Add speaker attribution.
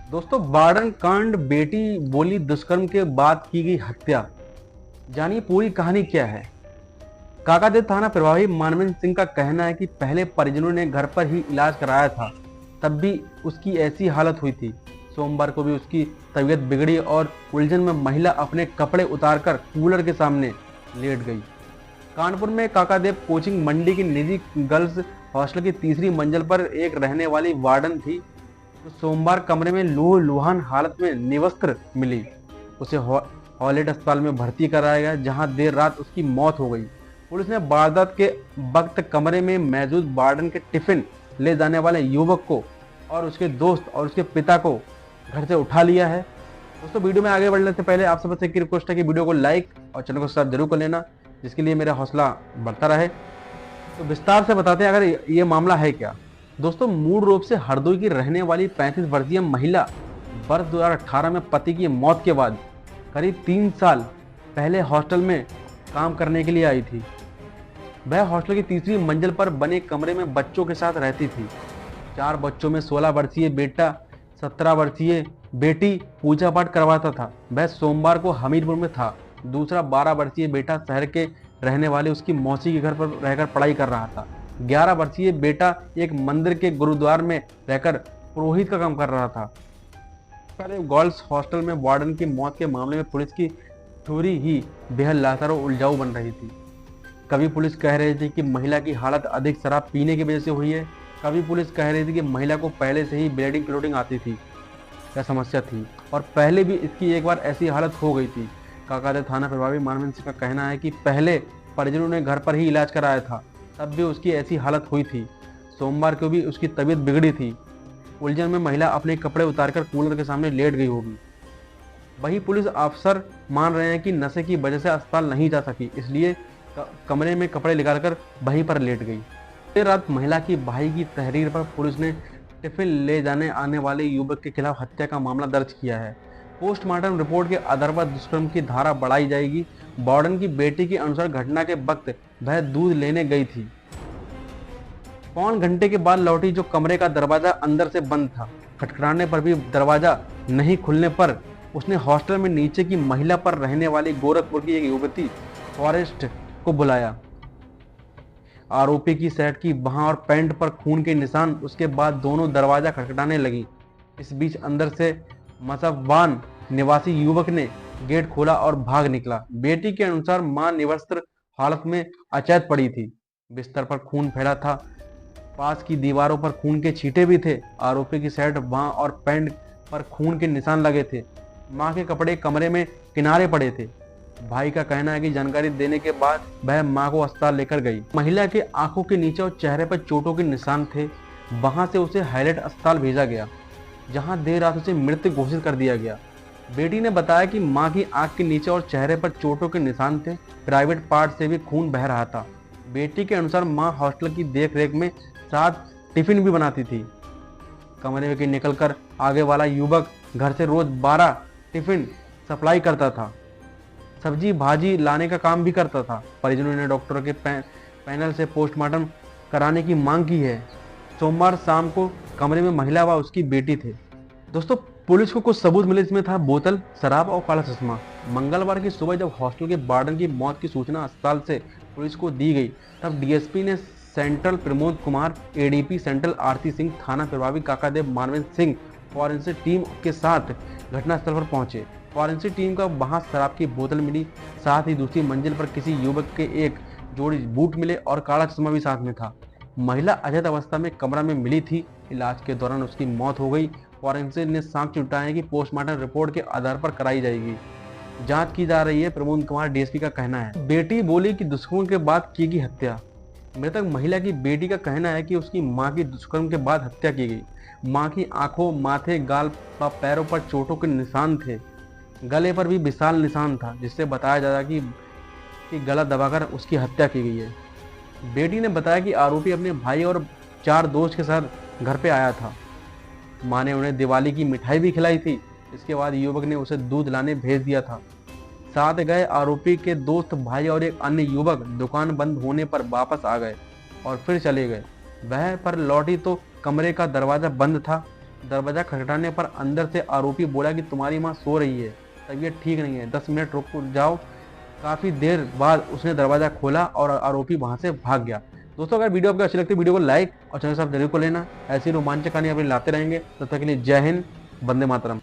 Speaker 1: दोस्तों, बार्डन कांड, बेटी बोली दुष्कर्म के बाद की गई हत्या। जानिए पूरी कहानी क्या है। काकादेव थाना प्रभारी मानवेंद्र सिंह का कहना है कि पहले परिजनों ने घर पर ही इलाज कराया था, तब भी उसकी ऐसी हालत हुई थी। सोमवार को भी उसकी तबीयत बिगड़ी और उलझन में महिला अपने कपड़े उतारकर कूलर के सामने लेट गई। कानपुर में काकादेव कोचिंग मंडी की निजी गर्ल्स हॉस्टल की तीसरी मंजिल पर एक रहने वाली वार्डन थी, तो सोमवार कमरे में लूह लुहान हालत में निवस्त्र मिली। उसे हॉलेट अस्पताल में भर्ती कराया गया, जहां देर रात उसकी मौत हो गई। पुलिस ने वारदात के वक्त कमरे में मौजूद वार्डन के टिफिन ले जाने वाले युवक को और उसके दोस्त और उसके पिता को घर से उठा लिया है। दोस्तों, वीडियो में आगे बढ़ने से पहले आप सबसे एक रिक्वेस्ट है कि वीडियो को लाइक और चैनल को सब्सक्राइब जरूर कर लेना, जिसके लिए मेरा हौसला बढ़ता रहे। तो विस्तार से बताते हैं अगर ये मामला है क्या। दोस्तों, मूल रूप से हरदोई की रहने वाली 35 वर्षीय महिला वर्ष 2018 में पति की मौत के बाद करीब 3 साल पहले हॉस्टल में काम करने के लिए आई थी। वह हॉस्टल की तीसरी मंजिल पर बने कमरे में बच्चों के साथ रहती थी। 4 बच्चों में 16 वर्षीय बेटा, 17 वर्षीय बेटी पूजा पाठ करवाता था। वह सोमवार को हमीरपुर में था। दूसरा 12 वर्षीय बेटा शहर के रहने वाले उसकी मौसी के घर पर रहकर पढ़ाई कर रहा था। 11 वर्षीय बेटा एक मंदिर के गुरुद्वार में रहकर पुरोहित का काम कर रहा था। पहले गर्ल्स हॉस्टल में वार्डन की मौत के मामले में पुलिस की थ्योरी ही बेहद लाचार और उलझाऊ बन रही थी। कभी पुलिस कह रही थी कि महिला की हालत अधिक शराब पीने की वजह से हुई है, कभी पुलिस कह रही थी कि महिला को पहले से ही ब्लीडिंग क्लोटिंग आती थी या समस्या थी, और पहले भी इसकी एक बार ऐसी हालत हो गई थी। काकादेव थाना प्रभारी मानवेंद्र सिंह का कहना है कि पहले परिजनों ने घर पर ही इलाज कराया था, तब भी उसकी ऐसी हालत हुई थी। सोमवार को भी उसकी तबीयत बिगड़ी थी। उलझन में महिला अपने कपड़े उतारकर कूलर के सामने लेट गई होगी। वही पुलिस अफसर मान रहे हैं कि नशे की वजह से अस्पताल नहीं जा सकी, इसलिए कमरे में कपड़े निकालकर वहीं पर लेट गई। देर रात महिला की भाई की तहरीर पर पुलिस ने टिफिन ले जाने आने वाले युवक के खिलाफ हत्या का मामला दर्ज किया है। पोस्टमार्टम रिपोर्ट के आधार पर दुष्कर्म की धारा बढ़ाई जाएगी। वार्डन की बेटी के अनुसार घटना के वक्त वह दूध लेने गई थी। पौन घंटे के बाद लौटी, जो कमरे का दरवाजा अंदर से बंद था। खटखटाने पर भी दरवाजा नहीं खुलने पर उसने हॉस्टल में नीचे की महिला पर रहने वाली गोरखपुर की एक युवती फॉरेस्ट को बुलाया। आरोपी की शर्ट की बाह और पैंट पर खून के निशान। उसके बाद दोनों दरवाजा खटखटाने लगी। इस बीच अंदर से मसवान निवासी युवक ने गेट खोला और भाग निकला। बेटी के अनुसार मां निवस्त्र हालत में अचेत पड़ी थी। बिस्तर पर खून फैला था। पास की दीवारों पर खून के छींटे भी थे। आरोपी की शर्ट, बाह और पैंट पर खून के निशान लगे थे। मां के कपड़े कमरे में किनारे पड़े थे। भाई का कहना है कि जानकारी देने के बाद वह मां को अस्पताल लेकर गई। महिला के आंखों के नीचे और चेहरे पर चोटों के निशान थे। वहां से उसे हाईलाइट अस्पताल भेजा गया, जहां देर रात उसे मृत घोषित कर दिया गया। बेटी ने बताया कि मां की आंख के नीचे और चेहरे पर चोटों के निशान थे। प्राइवेट पार्ट से भी खून बह रहा था। बेटी के अनुसार मां हॉस्टल की देख रेख में साथ टिफिन भी बनाती थी। कमरे में निकलकर आगे वाला युवक घर से रोज 12 टिफिन सप्लाई करता था। सब्जी भाजी लाने का काम भी करता था। परिजनों ने डॉक्टरों के पैनल से पोस्टमार्टम कराने की मांग की है। सोमवार शाम को कमरे में महिला व उसकी बेटी थे। दोस्तों, पुलिस को कुछ सबूत मिले, इसमें था बोतल, शराब और काला चश्मा। मंगलवार की सुबह जब हॉस्टल के वार्डन की मौत की सूचना अस्पताल से पुलिस को दी गई, तब डीएसपी ने central Pramod Kumar, ADP central Aarti Singh, थाना प्रभारी काकादेव मानवेंद्र सिंह फॉरेंसिक टीम के साथ घटनास्थल पर पहुंचे। फॉरेंसिक टीम का वहां शराब की बोतल मिली। साथ ही दूसरी मंजिल पर किसी युवक के एक जोड़ी बूट मिले और काला चश्मा भी साथ में था। महिला अचेत अवस्था में कमरा में मिली थी। इलाज के दौरान उसकी मौत हो गई। फॉरेंसिक ने साक्ष्य जुटाए कि पोस्टमार्टम रिपोर्ट के आधार पर कराई जाएगी। जांच की जा रही है, प्रमोद कुमार डीएसपी का कहना है। बेटी बोली कि दुष्कर्म के बाद की गई हत्या। मृतक महिला की बेटी का कहना है कि उसकी मां की दुष्कर्म के बाद हत्या की गई। मां की आंखों, माथे, गाल व पैरों पर चोटों के निशान थे। गले पर भी विशाल निशान था, जिससे बताया जा रहा कि गला दबाकर उसकी हत्या की गई है। बेटी ने बताया कि आरोपी अपने भाई और 4 दोस्त के साथ घर पे आया था। मां ने उन्हें दिवाली की मिठाई भी खिलाई थी। इसके बाद युवक ने उसे दूध लाने भेज दिया था। साथ गए आरोपी के दोस्त, भाई और एक अन्य युवक दुकान बंद होने पर वापस आ गए और फिर चले गए। वह पर लौटी तो कमरे का दरवाजा बंद था। दरवाजा खटखटाने पर अंदर से आरोपी बोला कि तुम्हारी माँ सो रही है, तबीयत ठीक नहीं है, 10 मिनट रुक जाओ। काफी देर बाद उसने दरवाजा खोला और आरोपी वहां से भाग गया। दोस्तों, अगर वीडियो आपको अच्छी लगती है वीडियो को लाइक और चैनल सब्सक्राइब जरूर कर लेना। ऐसी रोमांचक कहानी अपनी लाते रहेंगे। तब तक के लिए जय हिंद, वंदे मातरम।